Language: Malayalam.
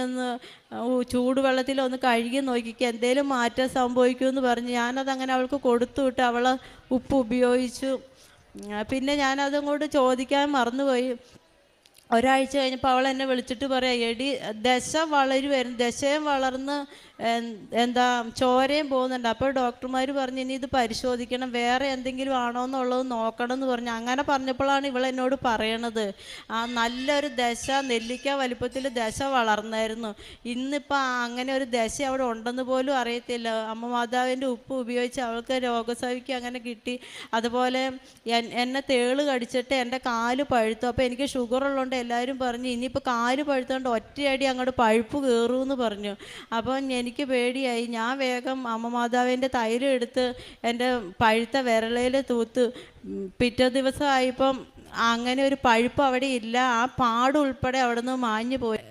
ഒന്ന് ചൂടുവെള്ളത്തിലൊന്ന് കഴുകി നോക്കിക്കുക, എന്തേലും മാറ്റം സംഭവിക്കുമെന്ന് പറഞ്ഞ് ഞാനതങ്ങനെ അവൾക്ക് കൊടുത്തു വിട്ട് അവൾ ഉപ്പ് ഉപയോഗിച്ചു. പിന്നെ ഞാനതങ്ങോട്ട് ചോദിക്കാൻ മറന്നുപോയി. ഒരാഴ്ച കഴിഞ്ഞപ്പോൾ അവൾ എന്നെ വിളിച്ചിട്ട് പറയാം, എടി ദശ വളരുമായിരുന്നു, ദശയും വളർന്ന് എന്താ ചോരയും പോകുന്നുണ്ട്. അപ്പോൾ ഡോക്ടർമാർ പറഞ്ഞു ഇനി ഇത് പരിശോധിക്കണം, വേറെ എന്തെങ്കിലും ആണോ എന്നുള്ളത് നോക്കണം എന്ന് പറഞ്ഞു. അങ്ങനെ പറഞ്ഞപ്പോഴാണ് ഇവൾ എന്നോട് പറയണത്, നല്ലൊരു ദശ, നെല്ലിക്ക വലിപ്പത്തിൽ ദശ വളർന്നായിരുന്നു. ഇന്നിപ്പോൾ അങ്ങനെ ഒരു ദശ അവിടെ ഉണ്ടെന്ന് പോലും അറിയത്തില്ല. അമ്മ മാതാവിൻ്റെ ഉപ്പ് ഉപയോഗിച്ച് അവൾക്ക് രോഗസൗഖ്യം അങ്ങനെ കിട്ടി. അതുപോലെ എന്നെ തേള് കടിച്ചിട്ട് എൻ്റെ കാല് പഴുത്തു. അപ്പോൾ എനിക്ക് ഷുഗർ ഉള്ളതുകൊണ്ട് എല്ലാവരും പറഞ്ഞു ഇനിയിപ്പോൾ കാല് പഴുത്തുകൊണ്ട് ഒറ്റയടി അങ്ങോട്ട് പഴുപ്പ് കയറുമെന്ന് പറഞ്ഞു. അപ്പോൾ എനിക്ക് പേടിയായി. ഞാൻ വേഗം അമ്മ മാതാവിൻ്റെ തൈലം എടുത്ത് എൻ്റെ പഴുത്ത വിരളയിൽ തൂത്ത്. പിറ്റേ ദിവസമായപ്പം അങ്ങനെ ഒരു പഴുപ്പ് അവിടെ ഇല്ല, ആ പാട് ഉൾപ്പെടെ അവിടെ നിന്ന് മാഞ്ഞു പോയി.